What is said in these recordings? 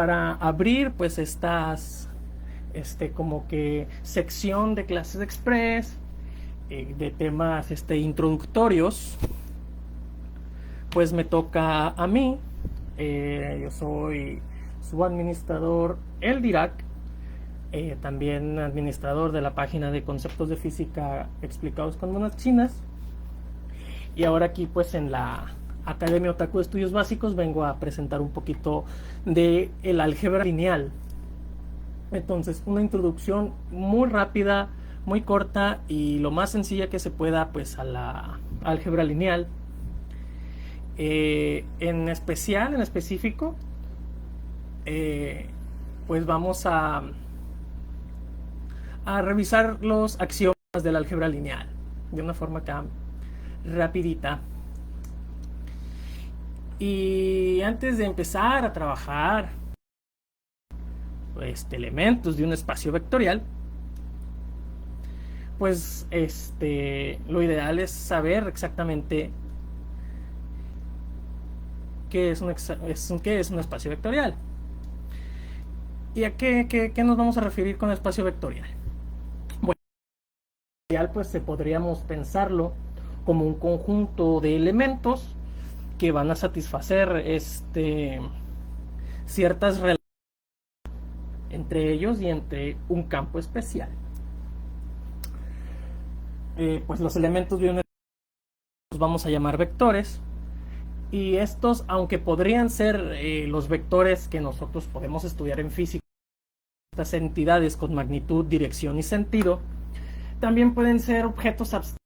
Para abrir pues estas como que sección de clases express de temas introductorios, pues me toca a mí. Yo soy su administrador, el Dirac, también administrador de la página de conceptos de física explicados con monas chinas. Y ahora aquí pues en la Academia Otaku de Estudios Básicos vengo a presentar un poquito de el álgebra lineal. Entonces, una introducción muy rápida, muy corta y lo más sencilla que se pueda pues a la álgebra lineal. En específico, pues vamos a revisar los axiomas del álgebra lineal de una forma acá rapidita. Y antes de empezar a trabajar elementos de un espacio vectorial, pues lo ideal es saber exactamente qué es un espacio vectorial. ¿Y a qué nos vamos a referir con espacio vectorial? Bueno, pues podríamos pensarlo como un conjunto de elementos que van a satisfacer ciertas relaciones entre ellos y entre un campo especial. Pues los elementos de un los vamos a llamar vectores, y estos, aunque podrían ser los vectores que nosotros podemos estudiar en física, estas entidades con magnitud, dirección y sentido, también pueden ser objetos abstractos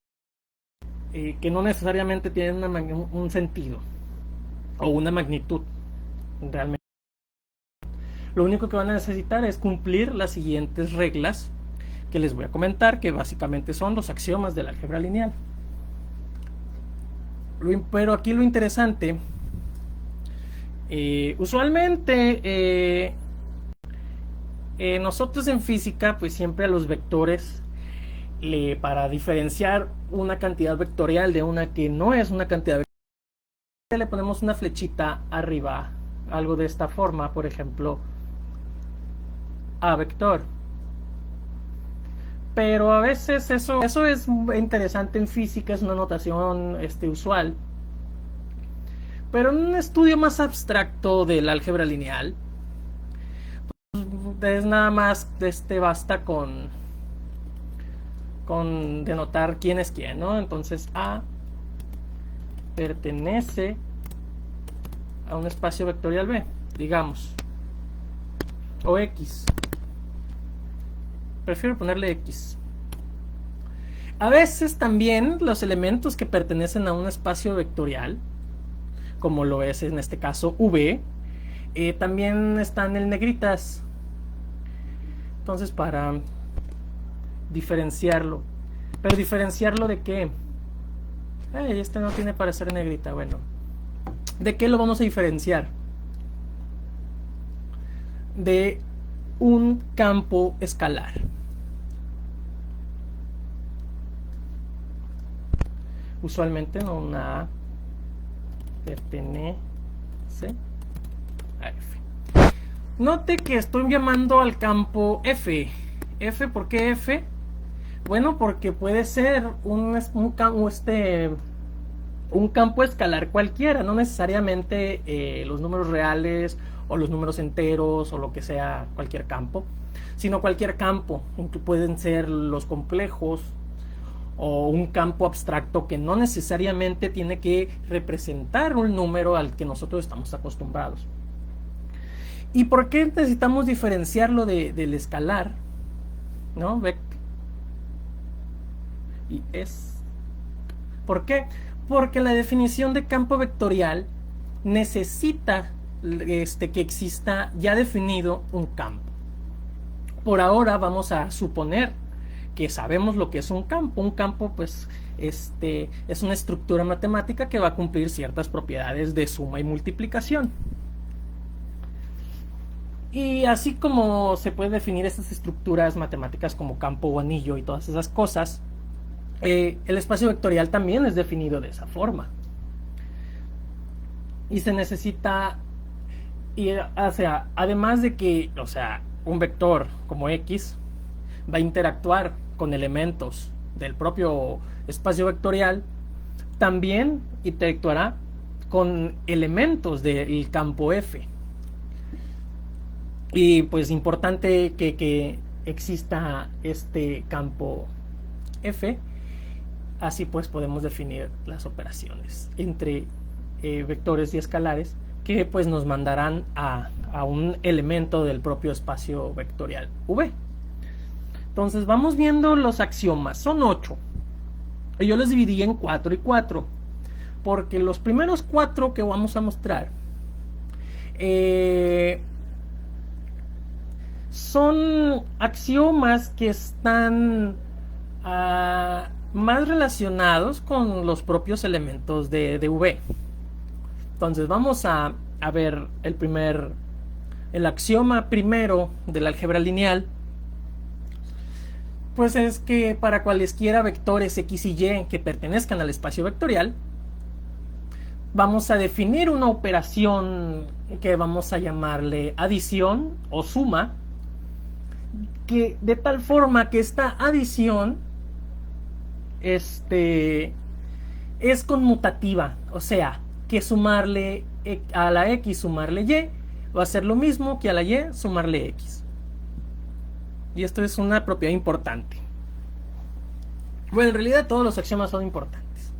que no necesariamente tienen un sentido o una magnitud realmente. Lo único que van a necesitar es cumplir las siguientes reglas que les voy a comentar, que básicamente son los axiomas del álgebra lineal. Pero aquí lo interesante, usualmente nosotros en física pues siempre a los vectores, para diferenciar una cantidad vectorial de una que no es una cantidad vectorial, le ponemos una flechita arriba, algo de esta forma, por ejemplo A vector. Pero a veces eso es interesante en física, es una notación usual. Pero en un estudio más abstracto del álgebra lineal, pues nada más basta con denotar quién es quién, ¿no? Entonces A pertenece a un espacio vectorial B, digamos, o X. Prefiero ponerle X. A veces también los elementos que pertenecen a un espacio vectorial, como lo es en este caso V, también están en negritas. Entonces, para diferenciarlo. ¿Pero diferenciarlo de qué? Este no tiene para ser negrita. Bueno, ¿de qué lo vamos a diferenciar? De un campo escalar. Usualmente no, una A pertenece a F. Note que estoy llamando al campo F. F, ¿por qué F? Bueno, porque puede ser un campo escalar cualquiera, no necesariamente los números reales o los números enteros o lo que sea, cualquier campo, sino cualquier campo, que pueden ser los complejos o un campo abstracto que no necesariamente tiene que representar un número al que nosotros estamos acostumbrados. ¿Y por qué necesitamos diferenciarlo del escalar? ¿No? Y es. ¿Por qué? Porque la definición de campo vectorial necesita que exista ya definido un campo. Por ahora vamos a suponer que sabemos lo que es un campo. Un campo pues es una estructura matemática que va a cumplir ciertas propiedades de suma y multiplicación. Y así como se puede definir estas estructuras matemáticas como campo o anillo y todas esas cosas, el espacio vectorial también es definido de esa forma. Y se necesita Y, o sea, además de que, o sea, un vector como X va a interactuar con elementos del propio espacio vectorial, también interactuará con elementos del campo F. Y pues importante que exista este campo F, así pues podemos definir las operaciones entre vectores y escalares que pues nos mandarán a un elemento del propio espacio vectorial V. Entonces vamos viendo los axiomas, son 8. Y yo los dividí en 4 y 4, porque los primeros 4 que vamos a mostrar son axiomas que están más relacionados con los propios elementos de V. Entonces vamos a ver el axioma primero de la álgebra lineal. Pues es que para cualesquiera vectores X y Y que pertenezcan al espacio vectorial, vamos a definir una operación que vamos a llamarle adición o suma, que de tal forma que esta adición es conmutativa, o sea, que sumarle a la X sumarle Y va a ser lo mismo que a la Y sumarle X. Y esto es una propiedad importante. Bueno, en realidad todos los axiomas son importantes.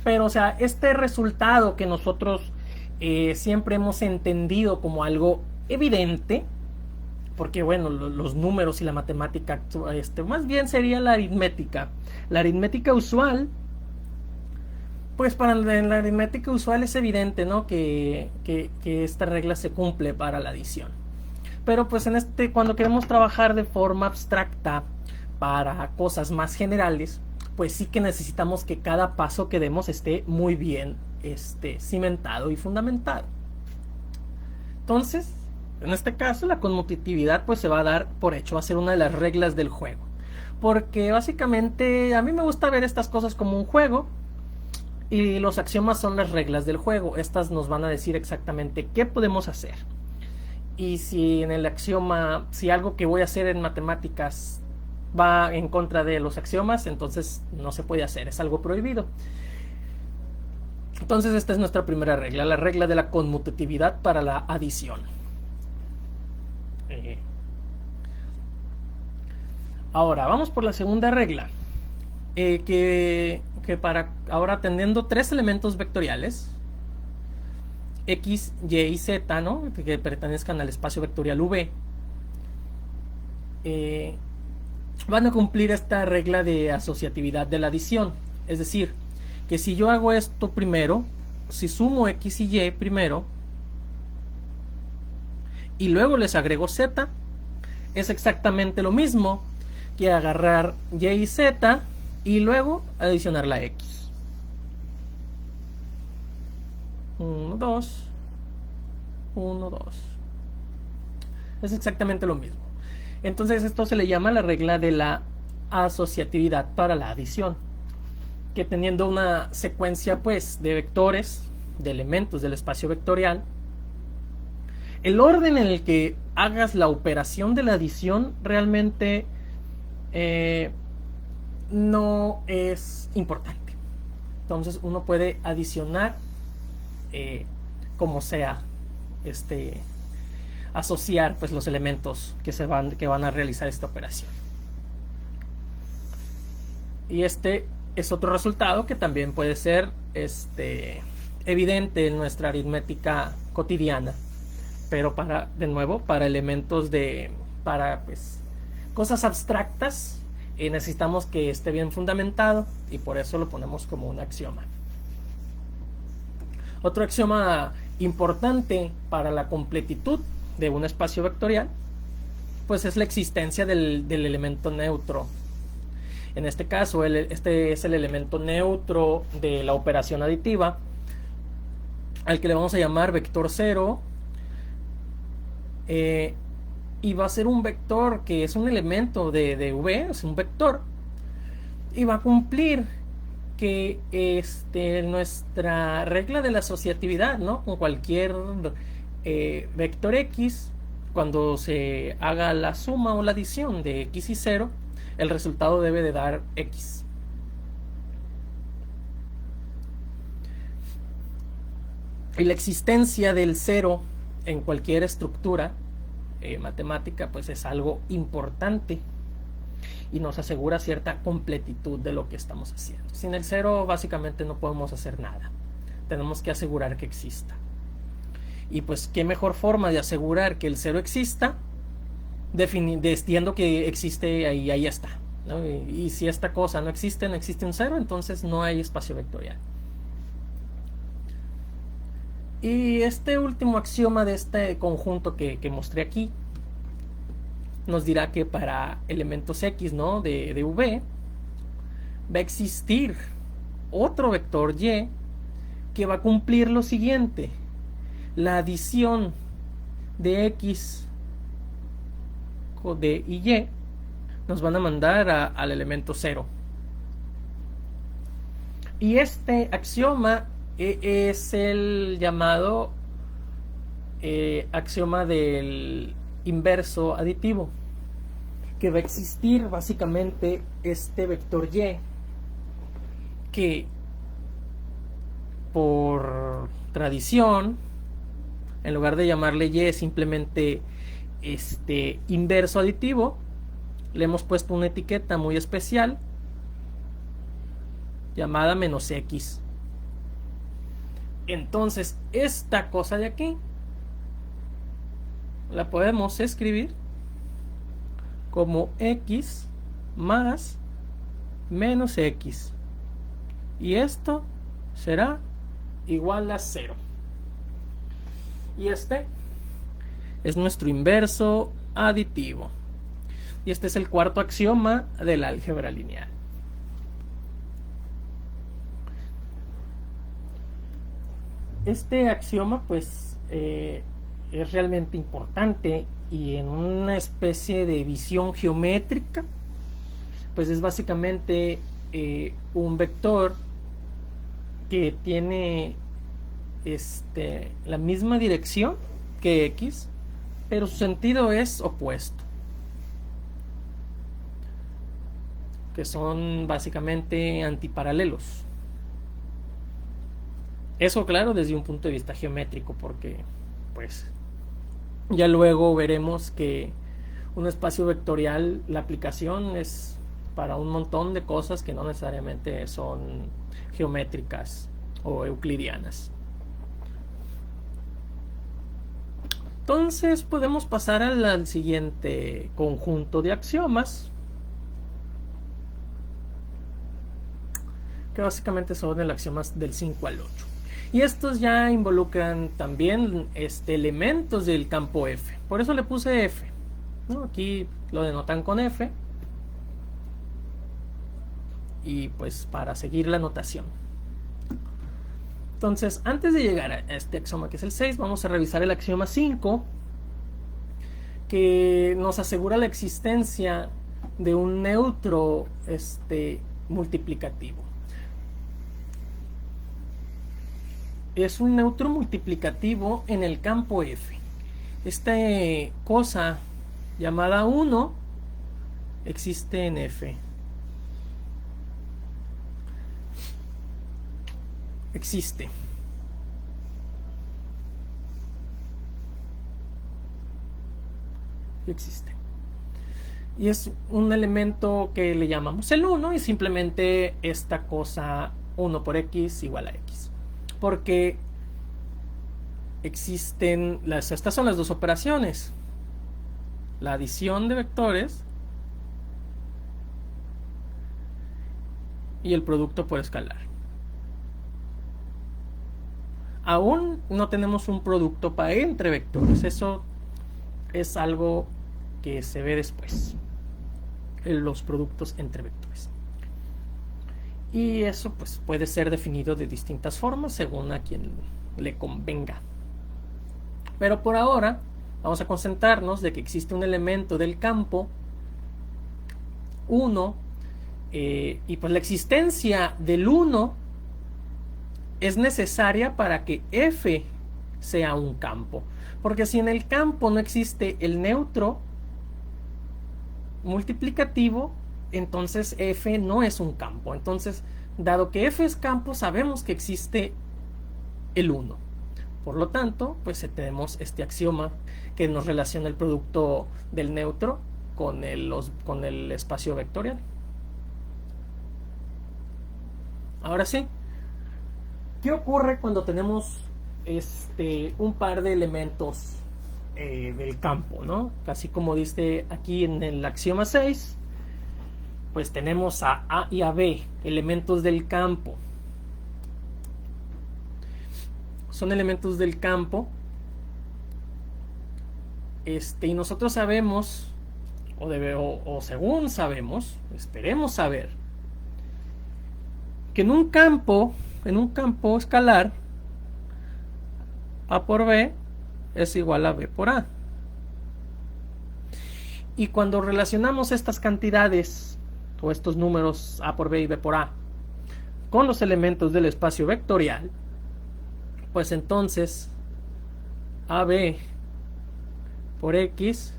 Pero, o sea, este resultado que nosotros siempre hemos entendido como algo evidente, porque, bueno, los números y la matemática, más bien sería la aritmética. La aritmética usual, pues para la aritmética usual es evidente, ¿no? Que esta regla se cumple para la adición. Pero pues cuando queremos trabajar de forma abstracta para cosas más generales, pues sí que necesitamos que cada paso que demos esté muy bien cimentado y fundamentado. Entonces, en este caso, la conmutatividad pues se va a dar por hecho, va a ser una de las reglas del juego. Porque básicamente a mí me gusta ver estas cosas como un juego, y los axiomas son las reglas del juego. Estas nos van a decir exactamente qué podemos hacer. Y si en el axioma, si algo que voy a hacer en matemáticas va en contra de los axiomas, entonces no se puede hacer, es algo prohibido. Entonces esta es nuestra primera regla, la regla de la conmutatividad para la adición. Ahora, vamos por la segunda regla, que para ahora teniendo tres elementos vectoriales, X, Y y Z, ¿no? Que pertenezcan al espacio vectorial V, van a cumplir esta regla de asociatividad de la adición. Es decir, que si yo hago esto primero, si sumo X y Y primero, y luego les agrego Z, es exactamente lo mismo que agarrar Y y Z y luego adicionar la X. 1, 2, 1, 2. Es exactamente lo mismo. Entonces esto se le llama la regla de la asociatividad para la adición, que teniendo una secuencia pues de vectores, de elementos del espacio vectorial, el orden en el que hagas la operación de la adición realmente no es importante. Entonces uno puede adicionar como sea, asociar pues los elementos que van a realizar esta operación. Y este es otro resultado que también puede ser evidente en nuestra aritmética cotidiana, pero de nuevo para elementos para pues cosas abstractas necesitamos que esté bien fundamentado, y por eso lo ponemos como un axioma. Otro axioma importante para la completitud de un espacio vectorial pues es la existencia del elemento neutro. En este caso este es el elemento neutro de la operación aditiva, al que le vamos a llamar vector 0, y va a ser un vector que es un elemento de V, es un vector, y va a cumplir que nuestra regla de la asociatividad, ¿no? Con cualquier vector x, cuando se haga la suma o la adición de x y 0, el resultado debe de dar x. Y la existencia del 0 en cualquier estructura matemática pues es algo importante y nos asegura cierta completitud de lo que estamos haciendo. Sin el 0 básicamente no podemos hacer nada. Tenemos que asegurar que exista. Y pues qué mejor forma de asegurar que el 0 exista diciendo que existe y ahí está, ¿no? Y si esta cosa no existe un 0, entonces no hay espacio vectorial. Y este último axioma de este conjunto que mostré aquí nos dirá que para elementos x, ¿no?, de V va a existir otro vector y que va a cumplir lo siguiente: la adición de x de y nos van a mandar al elemento 0. Y este axioma es el llamado axioma del inverso aditivo, que va a existir básicamente este vector y que por tradición, en lugar de llamarle y simplemente inverso aditivo, le hemos puesto una etiqueta muy especial llamada -x. Entonces esta cosa de aquí la podemos escribir como x más -x, y esto será igual a 0. Y este es nuestro inverso aditivo. Y este es el cuarto axioma del álgebra lineal. Este axioma pues es realmente importante, y en una especie de visión geométrica pues es básicamente un vector que tiene la misma dirección que x, pero su sentido es opuesto, que son básicamente antiparalelos. Eso, claro, desde un punto de vista geométrico, porque pues ya luego veremos que un espacio vectorial, la aplicación es para un montón de cosas que no necesariamente son geométricas o euclidianas. Entonces podemos pasar al siguiente conjunto de axiomas, que básicamente son el axiomas del 5 al 8. Y estos ya involucran también elementos del campo F. Por eso le puse F, ¿no? Aquí lo denotan con F. Y pues para seguir la notación. Entonces, antes de llegar a este axioma que es el 6, vamos a revisar el axioma 5, que nos asegura la existencia de un neutro multiplicativo. Es un neutro multiplicativo en el campo F. Esta cosa llamada 1 existe en F. Existe. Existe. Y es un elemento que le llamamos el 1, y simplemente esta cosa 1 por x igual a x. Porque existen, estas son las dos operaciones: la adición de vectores y el producto por escalar. Aún no tenemos un producto entre vectores. Eso es algo que se ve después, los productos entre vectores. Y eso pues puede ser definido de distintas formas según a quien le convenga. Pero por ahora vamos a concentrarnos de que existe un elemento del campo 1, y pues la existencia del 1 es necesaria para que F sea un campo. Porque si en el campo no existe el neutro multiplicativo, entonces F no es un campo. Entonces, dado que F es campo, sabemos que existe el 1. Por lo tanto, pues tenemos este axioma que nos relaciona el producto del neutro con el espacio vectorial. Ahora sí, ¿qué ocurre cuando tenemos un par de elementos del campo, ¿no? Así como dice aquí en el axioma 6, pues tenemos a A y a B, elementos del campo. Son elementos del campo. Y nosotros sabemos, o según sabemos, esperemos saber, que en un campo escalar, A por B es igual a B por A. Y cuando relacionamos estas cantidades, o estos números A por B y B por A, con los elementos del espacio vectorial, pues entonces AB por X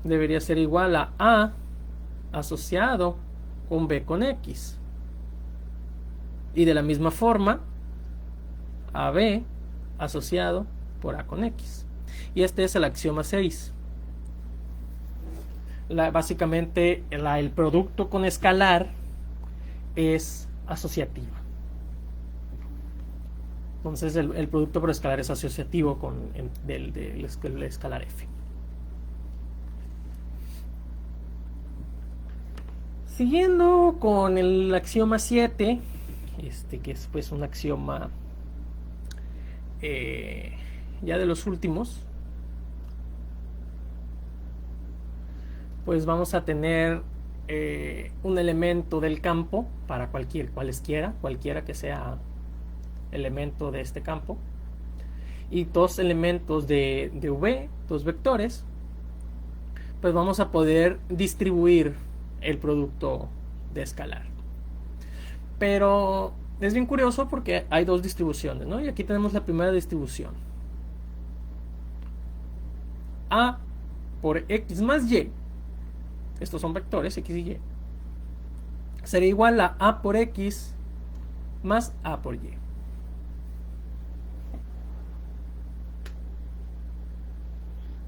debería ser igual a A asociado con B con X. Y de la misma forma, AB asociado por A con X. Y este es el axioma 6. Básicamente el producto con escalar es asociativa. Entonces el producto por escalar es asociativo con del escalar F. Siguiendo con el axioma 7, que es pues un axioma ya de los últimos, pues vamos a tener un elemento del campo para cualquiera que sea elemento de este campo, y dos elementos de V, dos vectores, pues vamos a poder distribuir el producto de escalar. Pero es bien curioso porque hay dos distribuciones, ¿no? Y aquí tenemos la primera distribución. A por X más Y, estos son vectores X y Y, sería igual a A por X más A por Y.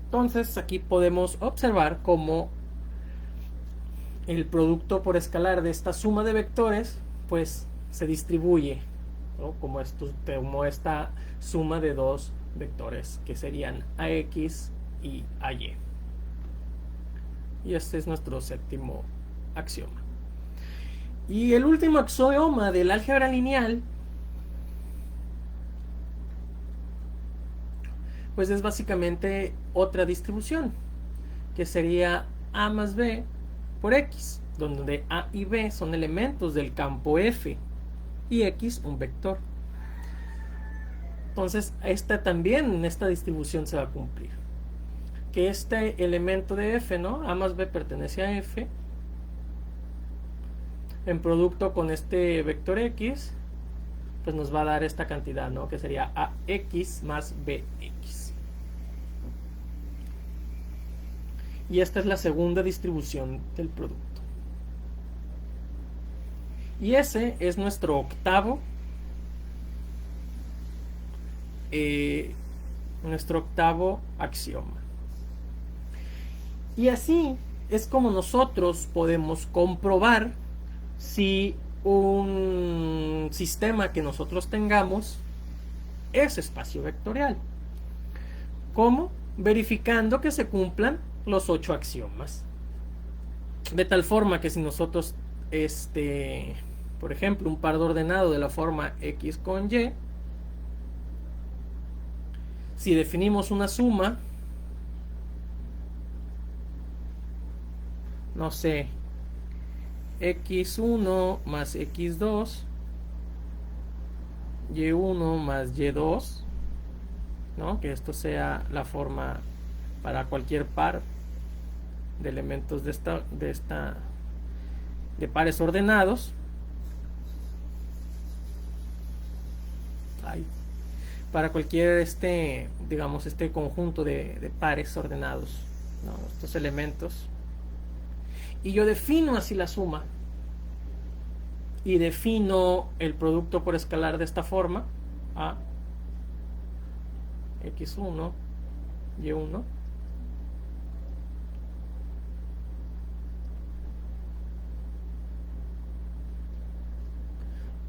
Entonces aquí podemos observar cómo el producto por escalar de esta suma de vectores pues se distribuye, ¿no? como esta suma de dos vectores que serían AX y AY. Y este es nuestro séptimo axioma. Y el último axioma del álgebra lineal pues es básicamente otra distribución, que sería A más B por X, donde A y B son elementos del campo F y X un vector. Entonces esta distribución se va a cumplir, que este elemento de F, ¿no? A más B pertenece a F, en producto con este vector X, pues nos va a dar esta cantidad, ¿no? Que sería AX más BX. Y esta es la segunda distribución del producto. Y ese es nuestro octavo axioma. Y así es como nosotros podemos comprobar si un sistema que nosotros tengamos es espacio vectorial. ¿Cómo? Verificando que se cumplan los 8 axiomas. De tal forma que si nosotros, por ejemplo, un par de ordenado de la forma X con Y, si definimos una suma, no sé, X1 más X2, Y1 más Y2, ¿no? Que esto sea la forma para cualquier par de elementos de pares ordenados. para cualquier digamos, conjunto de pares ordenados, ¿no? Estos elementos. Y yo defino así la suma. Y defino el producto por escalar de esta forma. A x1, y1.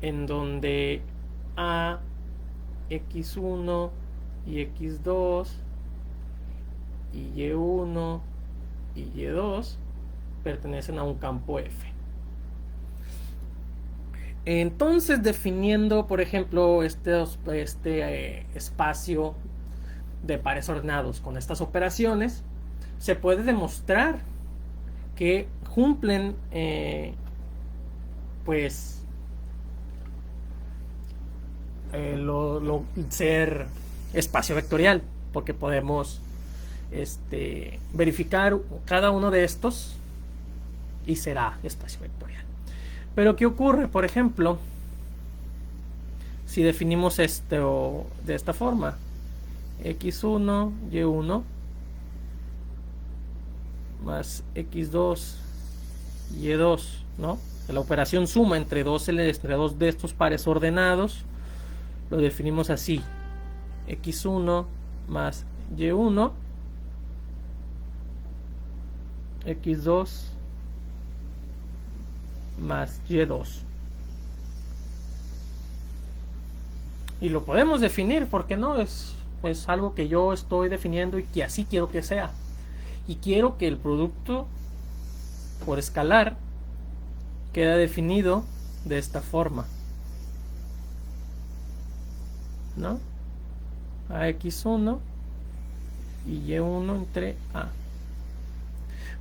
En donde a, x1 y x2 y y1 y y2 pertenecen a un campo F. Entonces, definiendo, por ejemplo, espacio de pares ordenados con estas operaciones, se puede demostrar que cumplen, pues, ser espacio vectorial, porque podemos verificar cada uno de estos y será espacio vectorial. Pero ¿qué ocurre? Por ejemplo, si definimos esto de esta forma, x1, y1 más x2, y2, ¿no? La operación suma entre dos de estos pares ordenados lo definimos así: x1 más y1, x2 más y2. Y lo podemos definir, porque no es algo que yo estoy definiendo y que así quiero que sea. Y quiero que el producto por escalar quede definido de esta forma, ¿no? AX1 y Y1 entre A.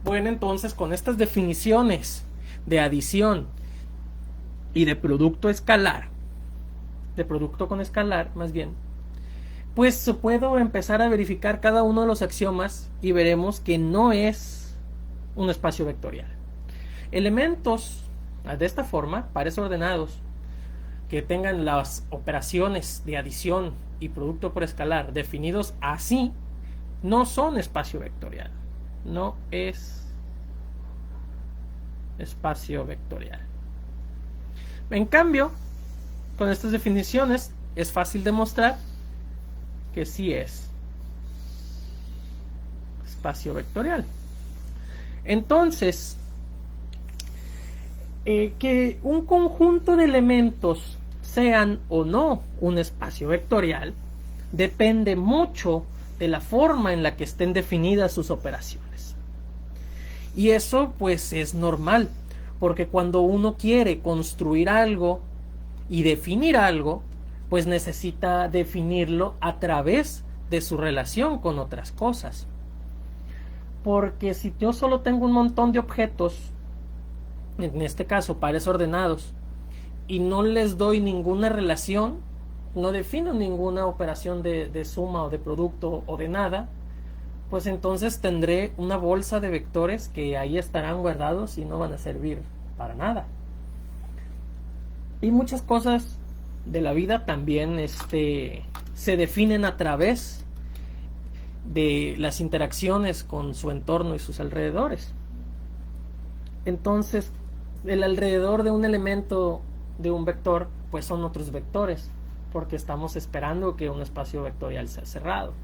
Bueno, entonces con estas definiciones de adición y de producto escalar, de producto con escalar más bien, pues puedo empezar a verificar cada uno de los axiomas y veremos que no es un espacio vectorial. Elementos de esta forma, pares ordenados, que tengan las operaciones de adición y producto por escalar definidos así, no son espacio vectorial. No es espacio vectorial. En cambio, con estas definiciones es fácil demostrar que sí es espacio vectorial. Entonces, que un conjunto de elementos sean o no un espacio vectorial depende mucho de la forma en la que estén definidas sus operaciones. Y eso pues es normal, porque cuando uno quiere construir algo y definir algo, pues necesita definirlo a través de su relación con otras cosas. Porque si yo solo tengo un montón de objetos, en este caso pares ordenados, y no les doy ninguna relación, no defino ninguna operación de suma o de producto o de nada, pues entonces tendré una bolsa de vectores que ahí estarán guardados y no van a servir para nada. Y muchas cosas de la vida también se definen a través de las interacciones con su entorno y sus alrededores. Entonces, el alrededor de un elemento de un vector, pues son otros vectores, porque estamos esperando que un espacio vectorial sea cerrado.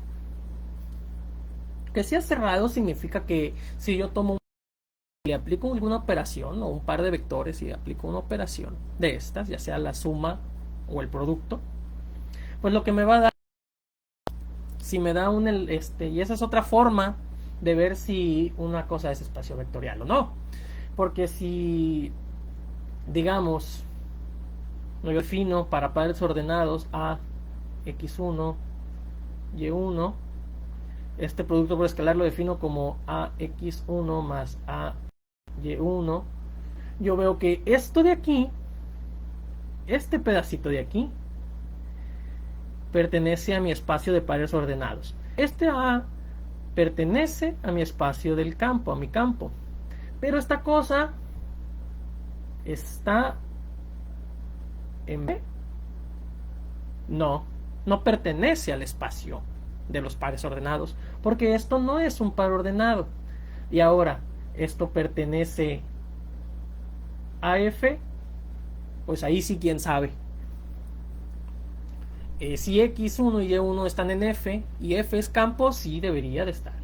Que sea cerrado significa que si yo tomo y le aplico alguna operación o un par de vectores y aplico una operación de estas, ya sea la suma o el producto, pues lo que me va a dar, si me da y esa es otra forma de ver si una cosa es espacio vectorial o no. Porque si, digamos, yo defino para pares ordenados a x1, y1, este producto por escalar lo defino como ax1 más ay1, yo veo que esto de aquí, este pedacito de aquí, pertenece a mi espacio de pares ordenados. Este A pertenece a mi espacio del campo, a mi campo. Pero esta cosa está en B. No, no pertenece al espacio de los pares ordenados, porque esto no es un par ordenado. Y ahora, esto pertenece a F, pues ahí sí quién sabe. Si X1 y Y1 están en F y F es campo, sí debería de estar.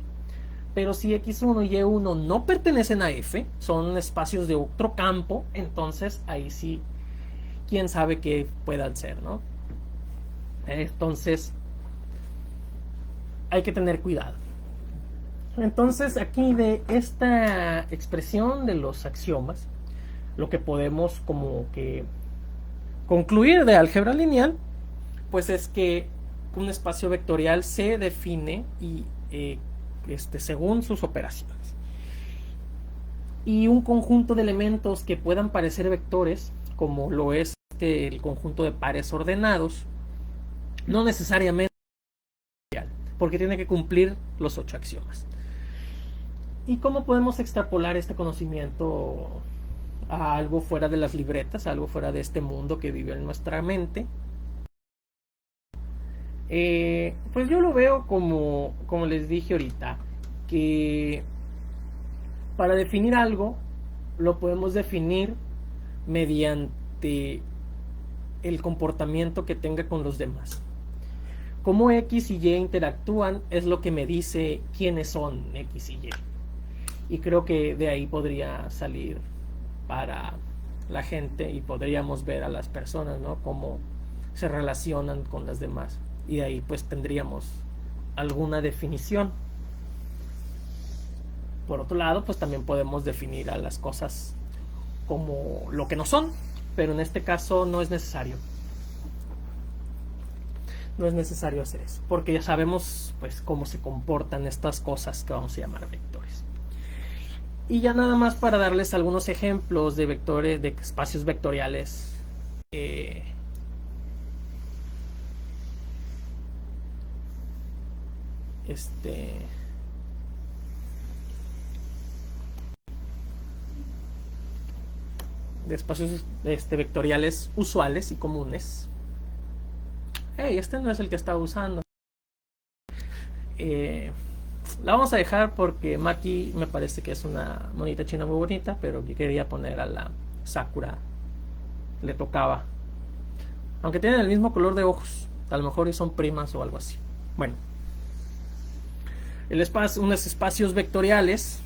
Pero si X1 y Y1 no pertenecen a F, son espacios de otro campo, entonces ahí sí, quién sabe qué puedan ser, ¿no? Entonces, hay que tener cuidado. Entonces, aquí de esta expresión de los axiomas, lo que podemos como que concluir de álgebra lineal, pues es que un espacio vectorial se define y según sus operaciones. Y un conjunto de elementos que puedan parecer vectores, como lo es el conjunto de pares ordenados, no necesariamente porque tiene que cumplir los 8 axiomas. ¿Y cómo podemos extrapolar este conocimiento a algo fuera de las libretas, a algo fuera de este mundo que vive en nuestra mente? Pues yo lo veo como les dije ahorita, que para definir algo lo podemos definir mediante el comportamiento que tenga con los demás. Cómo X y Y interactúan es lo que me dice quiénes son X y Y. Y creo que de ahí podría salir para la gente y podríamos ver a las personas, ¿no? Cómo se relacionan con las demás. Y de ahí pues tendríamos alguna definición. Por otro lado, pues también podemos definir a las cosas como lo que no son, pero en este caso no es necesario. No es necesario hacer eso, porque ya sabemos pues cómo se comportan estas cosas que vamos a llamar vectores. Y ya nada más para darles algunos ejemplos de vectores, de espacios vectoriales. De espacios vectoriales usuales y comunes. Hey, este no es el que estaba usando. La vamos a dejar porque Maki me parece que es una monita china muy bonita, pero que quería poner a la Sakura. Le tocaba. Aunque tienen el mismo color de ojos. A lo mejor son primas o algo así. Bueno. Unos espacios vectoriales.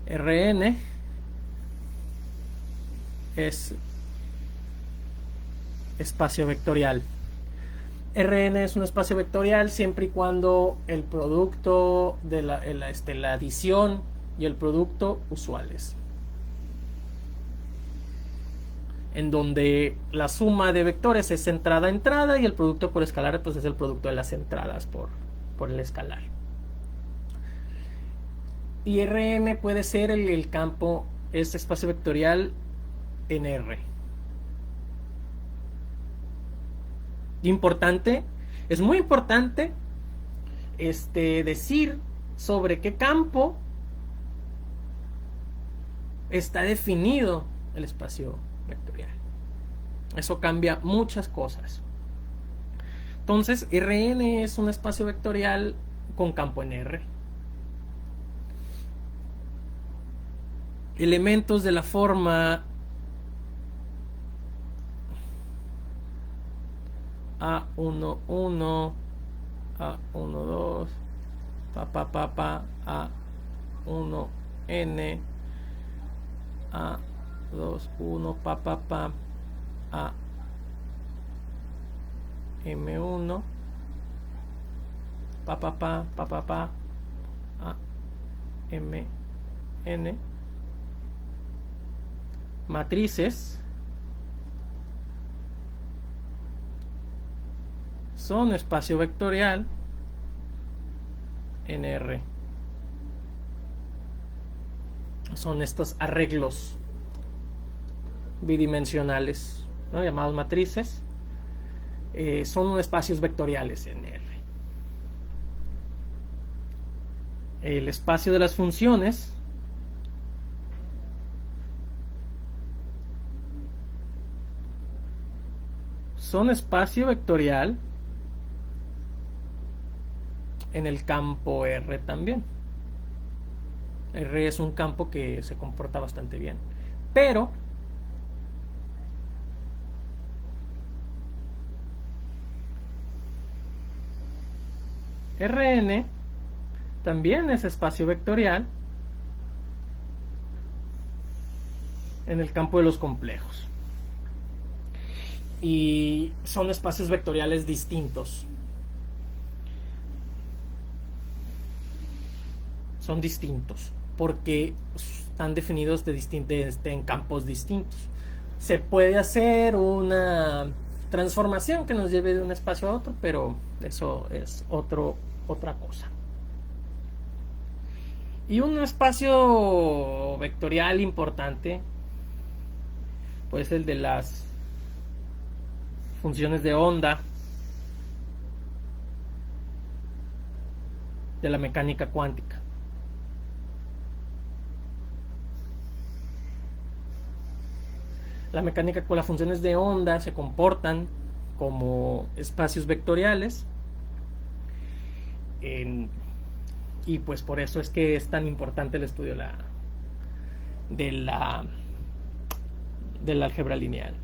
Rn es espacio vectorial. Rn es un espacio vectorial siempre y cuando el producto de la adición y el producto usuales, en donde la suma de vectores es entrada-entrada y el producto por escalar pues es el producto de las entradas por el escalar. Y Rn puede ser el campo, este espacio vectorial en R. Importante, es muy importante decir sobre qué campo está definido el espacio vectorial. Eso cambia muchas cosas. Entonces, Rn es un espacio vectorial con campo en R. Elementos de la forma A11, A12, A1n, A21, A M1, A MN, matrices son espacio vectorial en R. Son estos arreglos bidimensionales, ¿no? Llamados matrices. Son espacios vectoriales en R. El espacio de las funciones son espacio vectorial en el campo R también. R es un campo que se comporta bastante bien. Pero Rn también es espacio vectorial en el campo de los complejos. Y son espacios vectoriales distintos. Son distintos porque están definidos en campos distintos. Se puede hacer una transformación que nos lleve de un espacio a otro, pero eso es otra cosa. Y un espacio vectorial importante, pues el de las funciones de onda de la mecánica cuántica. La mecánica con las funciones de onda se comportan como espacios vectoriales y pues por eso es que es tan importante el estudio del álgebra lineal.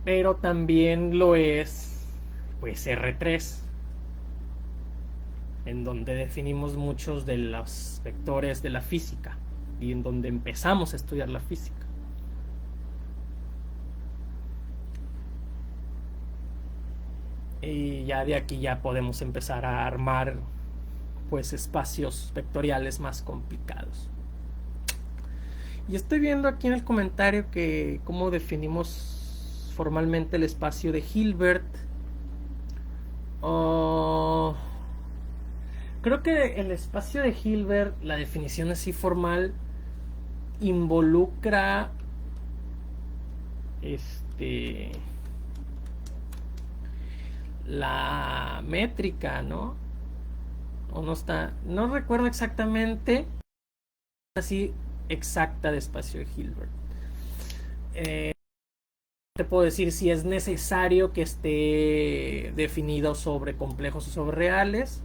Pero también lo es pues R3, en donde definimos muchos de los vectores de la física y en donde empezamos a estudiar la física. Y ya de aquí ya podemos empezar a armar pues espacios vectoriales más complicados. Y estoy viendo aquí en el comentario que cómo definimos formalmente el espacio de Hilbert. Creo que el espacio de Hilbert, la definición así formal, involucra la métrica, ¿no? O no está, no recuerdo exactamente así exacta de espacio de Hilbert. Te puedo decir si es necesario que esté definido sobre complejos o sobre reales.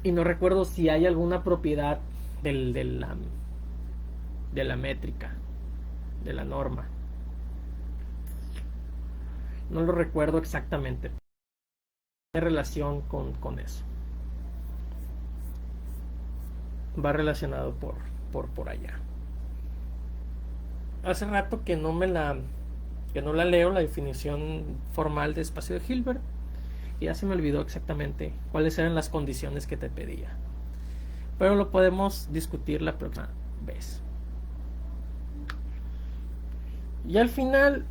Y no recuerdo si hay alguna propiedad de la métrica, de la norma. No lo recuerdo exactamente. Tiene relación con eso. Va relacionado por allá. Hace rato que no la leo, la definición formal de espacio de Hilbert, y ya se me olvidó exactamente cuáles eran las condiciones que te pedía. Pero lo podemos discutir la próxima vez. Y al final,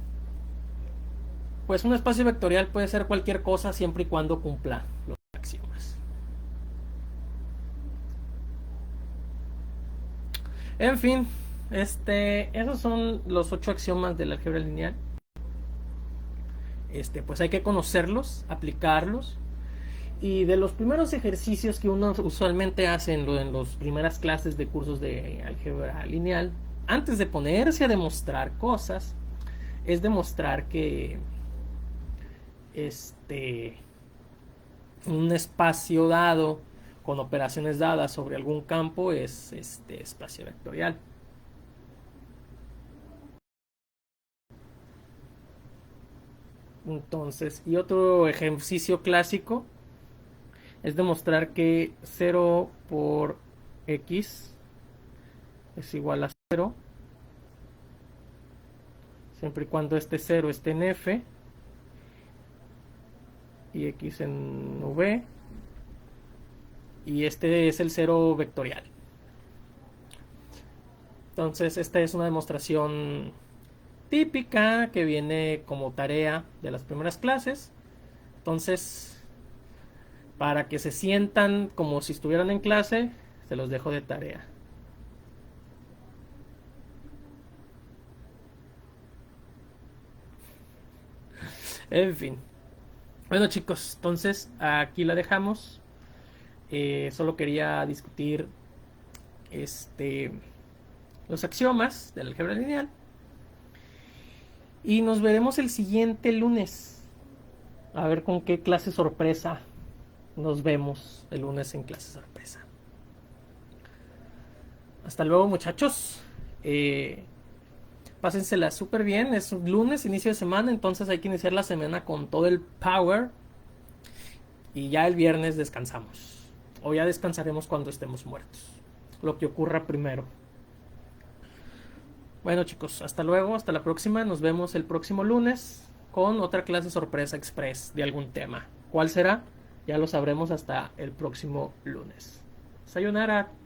pues un espacio vectorial puede ser cualquier cosa siempre y cuando cumpla los axiomas. En fin, esos son los 8 axiomas del álgebra lineal. Pues hay que conocerlos, aplicarlos. Y de los primeros ejercicios que uno usualmente hace en las primeras clases de cursos de álgebra lineal, antes de ponerse a demostrar cosas, es demostrar que un espacio dado con operaciones dadas sobre algún campo es espacio vectorial. Entonces, y otro ejercicio clásico es demostrar que 0 por x es igual a 0 siempre y cuando este 0 esté en f y x en v, y este es el 0 vectorial. Entonces esta es una demostración típica que viene como tarea de las primeras clases. Entonces, para que se sientan como si estuvieran en clase, se los dejo de tarea. En fin. Bueno, chicos, entonces aquí la dejamos. Solo quería discutir los axiomas del álgebra lineal. Y nos veremos el siguiente lunes. A ver con qué clase sorpresa nos vemos el lunes en clase sorpresa. Hasta luego, muchachos. Pásensela súper bien. Es un lunes, inicio de semana, entonces hay que iniciar la semana con todo el power. Y ya el viernes descansamos. O ya descansaremos cuando estemos muertos. Lo que ocurra primero. Bueno, chicos, hasta luego, hasta la próxima. Nos vemos el próximo lunes con otra clase sorpresa express de algún tema. ¿Cuál será? Ya lo sabremos hasta el próximo lunes. Sayonara.